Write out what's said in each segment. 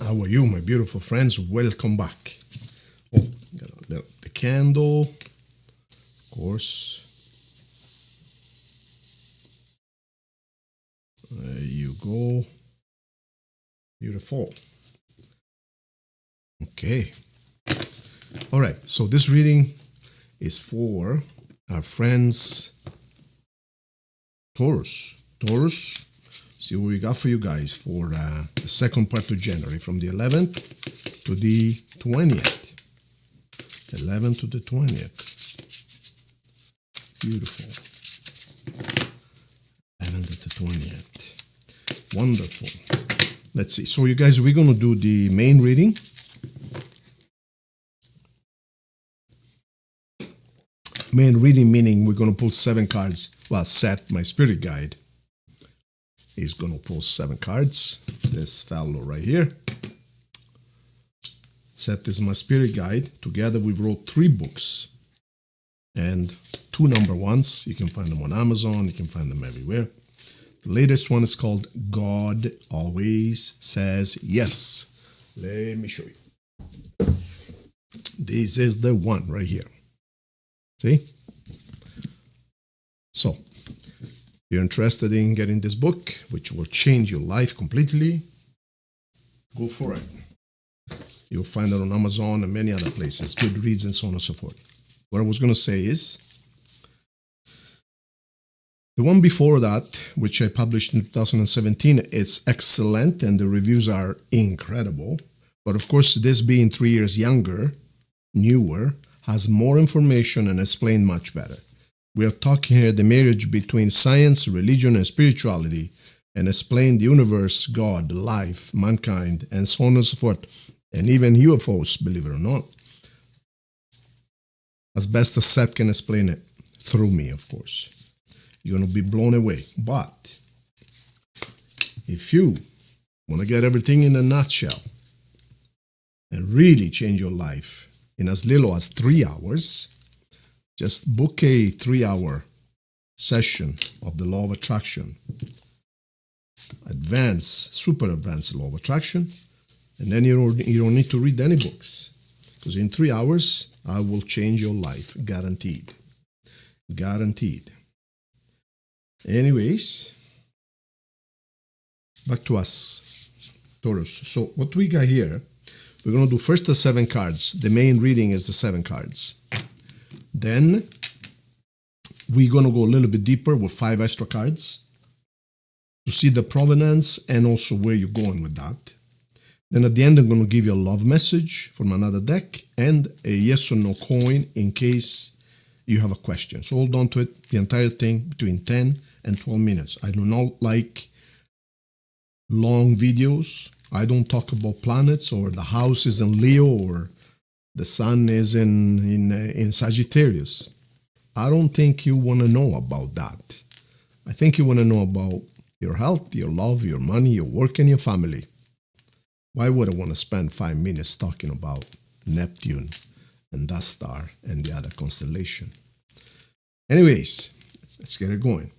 How are you, my beautiful friends? Welcome back. Oh, got a little, the candle, of course. There you go. Beautiful. Okay. All right. So this reading is for our friends Taurus. Taurus. See what we got for you guys for the second part of January, from the 11th to the 20th. 11th to the 20th. Beautiful. 11th to 20th. Wonderful. Let's see. So you guys, we're going to do the main reading. Main reading meaning we're going to pull 7 cards. Well, Seth, my spirit guide, he's going to pull 7 cards. This fellow right here. Seth is my spirit guide. Together we wrote 3 books and 2 number 1s. You can find them on Amazon. You can find them everywhere. The latest one is called God Always Says Yes. Let me show you. This is the one right here. See? So, if you're interested in getting this book, which will change your life completely, go for it. You'll find it on Amazon and many other places, Goodreads and so on and so forth. What I was going to say is, the one before that, which I published in 2017, it's excellent and the reviews are incredible. But of course, this being 3 years younger, newer, has more information and explained much better. We are talking here the marriage between science, religion, and spirituality, and explain the universe, God, life, mankind, and so on and so forth, and even UFOs, believe it or not, as best as Seth can explain it, through me, of course. You're going to be blown away. But if you want to get everything in a nutshell and really change your life in as little as 3 hours, just book a 3-hour session of the law of attraction, super advanced law of attraction, and then you don't need to read any books, because in 3 hours I will change your life, guaranteed. Guaranteed. Anyways, back to us, Taurus. So what we got here, we're going to do first the 7 cards. The main reading is the 7 cards. Then we're going to go a little bit deeper with 5 extra cards to see the provenance and also where you're going with that. Then at the end, I'm going to give you a love message from another deck and a yes or no coin in case you have a question. So hold on to it, the entire thing, between 10 and 12 minutes. I do not like long videos. I don't talk about planets or the house is in Leo or the sun is in Sagittarius. I don't think you want to know about that. I think you want to know about your health, your love, your money, your work, and your family. Why would I want to spend 5 minutes talking about Neptune and that star and the other constellation? Anyways, let's get it going.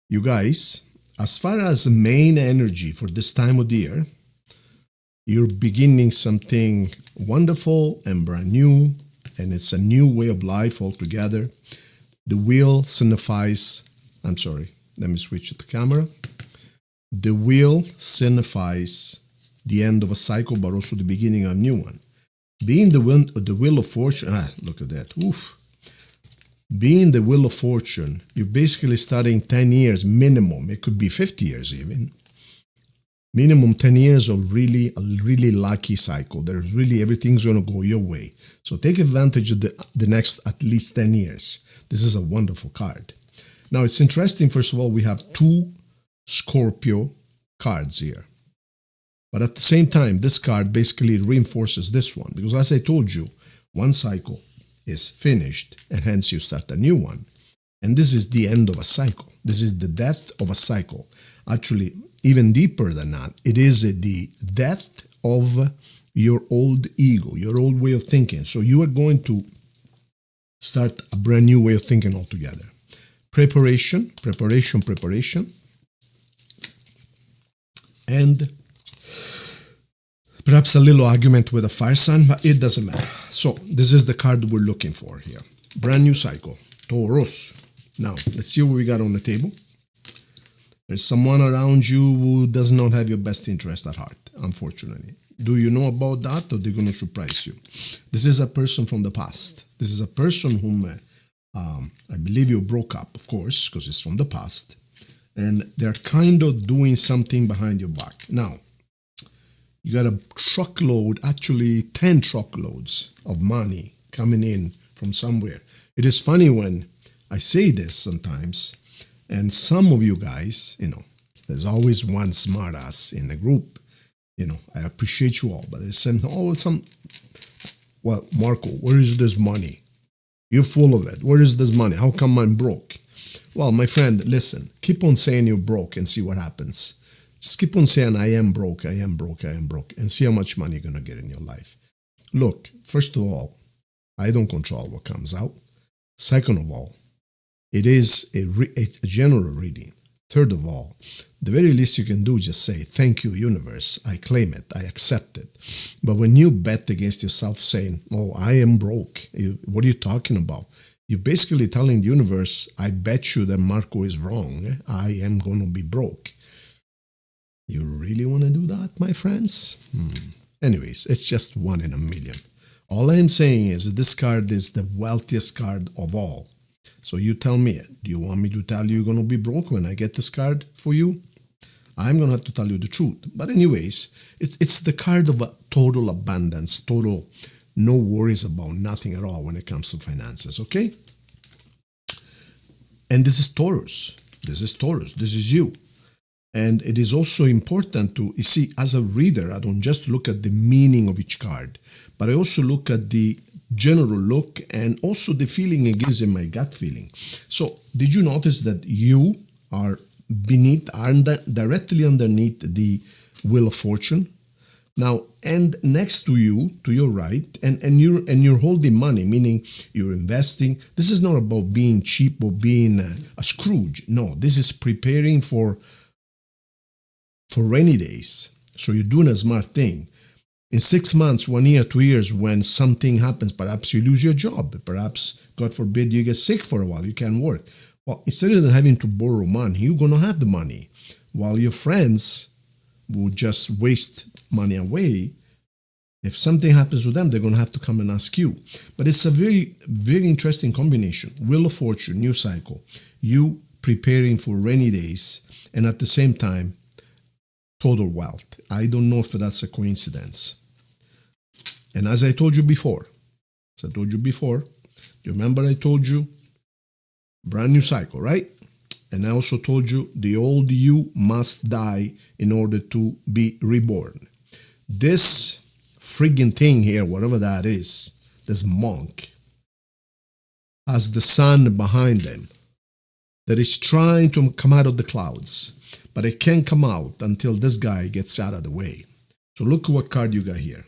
You guys, as far as main energy for this time of the year, you're beginning something wonderful and brand new, and it's a new way of life altogether. The wheel signifies, let me switch to the camera. The wheel signifies the end of a cycle, but also the beginning of a new one. Being the wheel of fortune, look at that, oof. Being the wheel of fortune, you're basically starting 10 years minimum. It could be 50 years even. Minimum 10 years of a really lucky cycle. There's really everything's going to go your way. So take advantage of the next at least 10 years. This is a wonderful card. Now it's interesting, first of all, we have 2 Scorpio cards here. But at the same time, this card basically reinforces this one. Because as I told you, one cycle is finished and hence you start a new one. And this is the end of a cycle. This is the death of a cycle. Actually, even deeper than that, it is the death of your old ego, your old way of thinking. So you are going to start a brand new way of thinking altogether. Preparation. And Perhaps a little argument with a fire sign, but it doesn't matter. So this is the card we're looking for here. Brand new cycle, Taurus. Now, let's see what we got on the table. There's someone around you who does not have your best interest at heart, unfortunately. Do you know about that, or they're going to surprise you? This is a person from the past. This is a person whom I believe you broke up, of course, because it's from the past. And they're kind of doing something behind your back. Now, you got a truckload, actually 10 truckloads of money coming in from somewhere. It is funny when I say this sometimes, and some of you guys, there's always one smart ass in the group. I appreciate you all, but there's well, Marco, where is this money? You're full of it. Where is this money? How come I'm broke? Well, my friend, listen, keep on saying you're broke and see what happens. Just keep on saying, I am broke, I am broke, I am broke, and see how much money you're going to get in your life. Look, first of all, I don't control what comes out. Second of all, it is a general reading. Third of all, the very least you can do is just say, thank you, universe. I claim it. I accept it. But when you bet against yourself saying, oh, I am broke, what are you talking about? You're basically telling the universe, I bet you that Marco is wrong. I am going to be broke. You really want to do that, my friends? Anyways, it's just 1 in a million. All I am saying is that this card is the wealthiest card of all. So you tell me, do you want me to tell you you're going to be broke when I get this card for you? I'm going to have to tell you the truth. But anyways, it's the card of a total abundance, total no worries about nothing at all when it comes to finances, okay? And this is Taurus. This is Taurus. This is you. And it is also important to, you see, as a reader, I don't just look at the meaning of each card, but I also look at the general look and also the feeling it gives in my gut feeling. So did you notice that you are directly underneath the Wheel of Fortune? Now, and next to you, to your right, and you're holding money, meaning you're investing. This is not about being cheap or being a Scrooge. No, this is preparing for rainy days. So you're doing a smart thing. In 6 months, 1 year, 2 years, when something happens, perhaps you lose your job. Perhaps, God forbid, you get sick for a while. You can't work. Well, instead of having to borrow money, you're going to have the money. While your friends will just waste money away, if something happens with them, they're going to have to come and ask you. But it's a very, very interesting combination. Wheel of Fortune, new cycle. You preparing for rainy days, and at the same time, total wealth. I don't know if that's a coincidence. And as I told you before, you remember I told you, brand new cycle, right? And I also told you the old you must die in order to be reborn. This friggin' thing here, whatever that is, this monk, has the sun behind them that is trying to come out of the clouds, but it can't come out until this guy gets out of the way. So look what card you got here.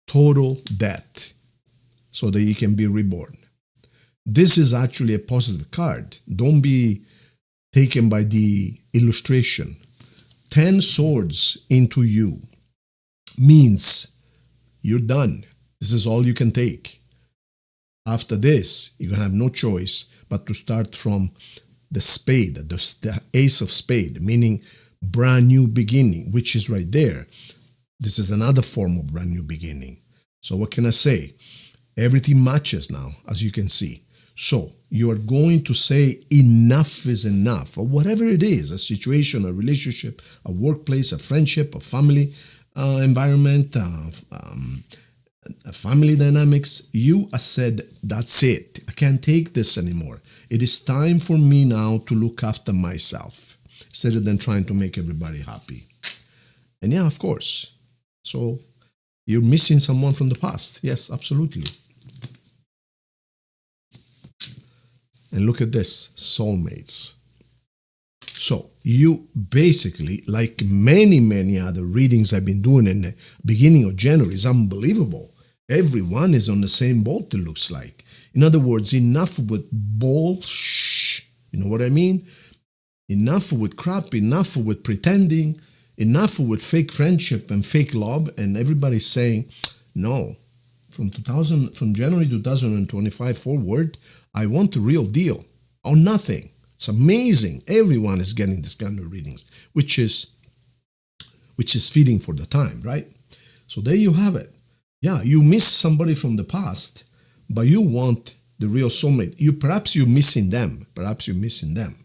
Total death, so that you can be reborn. This is actually a positive card. Don't be taken by the illustration. 10 swords into you means you're done. This is all you can take. After this, you're going to have no choice but to start from the spade, the ace of spade, meaning brand new beginning, which is right there. This is another form of brand new beginning. So what can I say? Everything matches now, as you can see. So you are going to say enough is enough, or whatever it is, a situation, a relationship, a workplace, a friendship, a family environment, family dynamics. You have said, that's it. I can't take this anymore. It is time for me now to look after myself instead of then trying to make everybody happy. And yeah, of course. So you're missing someone from the past. Yes, absolutely. And look at this, soulmates. So you basically, like many other readings I've been doing in the beginning of January, is unbelievable. Everyone is on the same boat, it looks like. In other words, enough with bullshit. You know what I mean? Enough with crap, enough with pretending, Enough with fake friendship and fake love, and everybody's saying, no, from January 2025 forward, I want the real deal or nothing. It's amazing. Everyone is getting this kind of readings, which is fitting for the time, right? So there you have it. Yeah, you miss somebody from the past, but you want the real soulmate. Perhaps you're missing them. Perhaps you're missing them,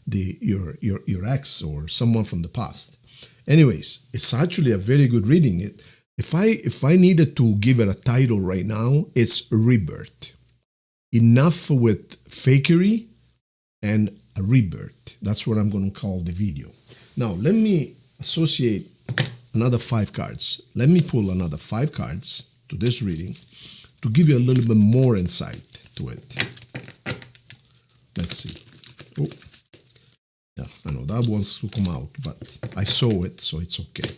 your ex or someone from the past. Anyways, it's actually a very good reading. If I needed to give it a title right now, it's Rebirth. Enough with fakery and a rebirth. That's what I'm going to call the video. Now, let me associate another 5 cards. Let me pull another 5 cards to this reading to give you a little bit more insight to it. Let's see. Oh, yeah, I know that wants to come out, but I saw it, so it's okay.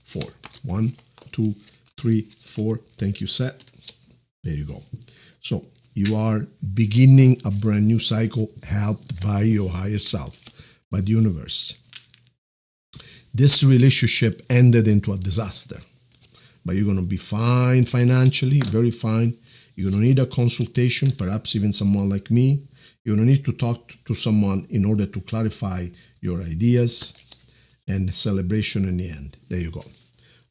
Four. 1, 2, 3, 4. Thank you, Seth. There you go. So you are beginning a brand new cycle helped by your higher self, by the universe. This relationship ended into a disaster, but you're going to be fine financially, very fine. You're going to need a consultation, perhaps even someone like me. You're going to need to talk to someone in order to clarify your ideas and celebration in the end. There you go.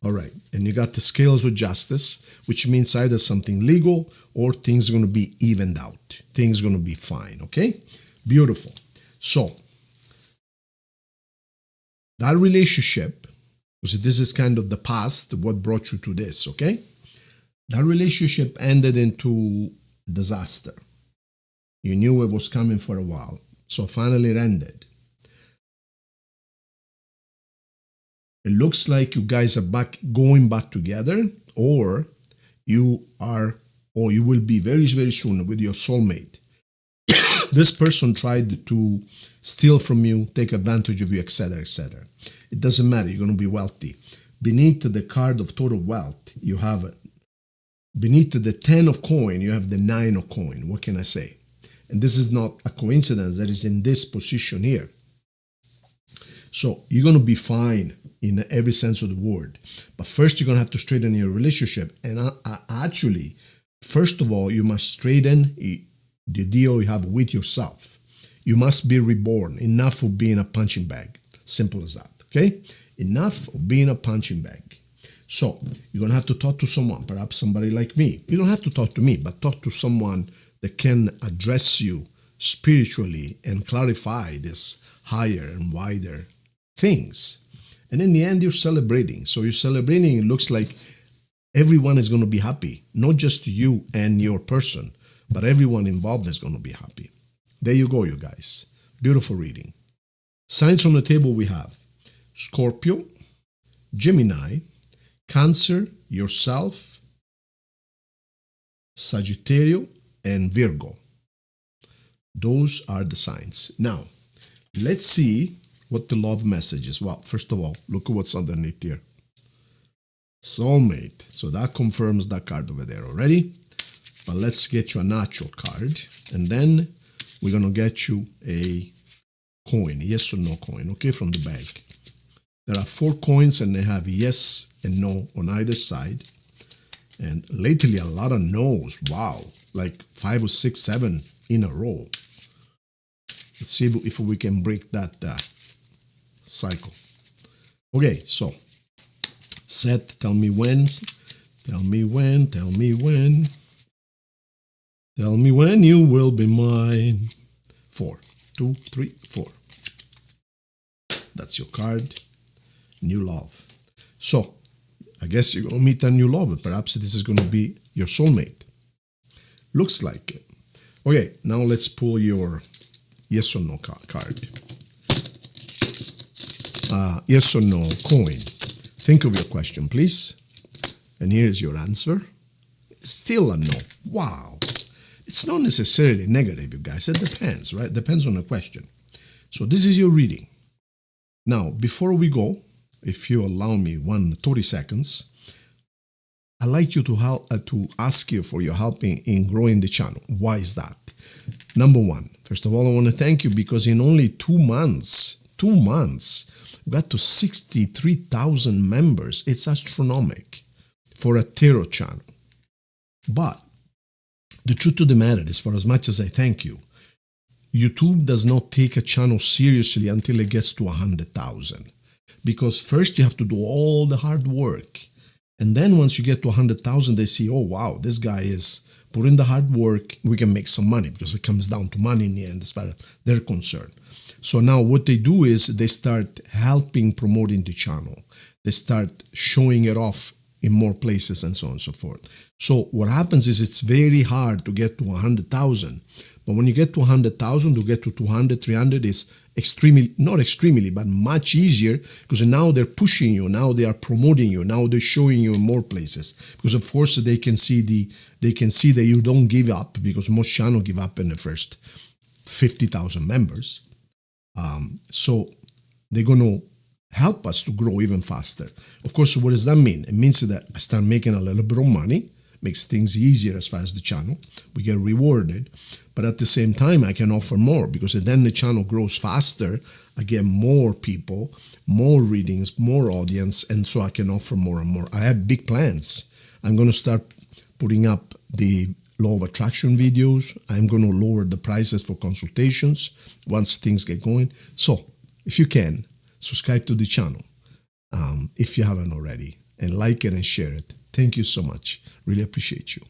All right, and you got the scales of justice, which means either something legal or things are going to be evened out. Things are going to be fine, okay? Beautiful. So, that relationship, because this is kind of the past, what brought you to this, okay? That relationship ended into disaster. You knew it was coming for a while, so finally it ended. It looks like you guys are going back together, or you will be very, very soon with your soulmate. This person tried to steal from you, take advantage of you, etc., etc. It doesn't matter. You're going to be wealthy. Beneath the card of total wealth, you have, beneath the 10 of coin, you have the 9 of coin. What can I say? And this is not a coincidence that is in this position here. So you're going to be fine in every sense of the word. But first, you're going to have to straighten your relationship. And actually, first of all, you must straighten the deal you have with yourself. You must be reborn. Enough of being a punching bag. Simple as that. Okay? Enough of being a punching bag. So you're going to have to talk to someone, perhaps somebody like me. You don't have to talk to me, but talk to someone that can address you spiritually and clarify this higher and wider things. And in the end, you're celebrating. So you're celebrating, it looks like everyone is going to be happy. Not just you and your person, but everyone involved is going to be happy. There you go, you guys. Beautiful reading. Signs on the table we have Scorpio, Gemini, Cancer, yourself, Sagittarius, and Virgo. Those are the signs. Now, let's see what the love message is. Well, first of all, look at what's underneath here. Soulmate. So that confirms that card over there already. But let's get you a natural card. And then we're going to get you a coin. Yes or no coin. Okay, from the bag. There are 4 coins and they have yes and no on either side. And lately a lot of no's. Wow. Like 5 or 6, 7 in a row. Let's see if we can break that cycle. Okay, so Seth, tell me when. Tell me when. Tell me when. Tell me when you will be mine. 4, 2, 3, 4. That's your card. New love. So, I guess you're going to meet a new love. Perhaps this is going to be your soulmate. Looks like it. Okay, now let's pull your yes or no card. Yes or no coin. Think of your question, please. And here's your answer. Still a no. Wow. It's not necessarily negative, you guys. It depends, right? Depends on the question. So this is your reading. Now, before we go, if you allow me 30 seconds, I'd like you to ask you for your help in growing the channel. Why is that? Number one, first of all, I want to thank you because in only 2 months, we got to 63,000 members. It's astronomical for a tarot channel. But the truth of the matter is, for as much as I thank you, YouTube does not take a channel seriously until it gets to 100,000. Because first you have to do all the hard work. And then once you get to 100,000, they see, oh, wow, this guy is putting the hard work. We can make some money because it comes down to money in the end as far as they're concerned. So now what they do is they start helping promoting the channel. They start showing it off in more places and so on and so forth. So what happens is it's very hard to get to 100,000. But when you get to 100,000, to get to 200, 300 is not extremely, but much easier because now they're pushing you. Now they are promoting you. Now they're showing you in more places because of course they can see that you don't give up because most channels give up in the first 50,000 members. So they're going to help us to grow even faster. Of course, what does that mean? It means that I start making a little bit of money, makes things easier as far as the channel. We get rewarded, but at the same time, I can offer more because then the channel grows faster. I get more people, more readings, more audience, and so I can offer more and more. I have big plans. I'm going to start putting up the law of attraction videos. I'm going to lower the prices for consultations once things get going. So if you can, subscribe to the channel if you haven't already, and like it and share it. Thank you so much. Really appreciate you.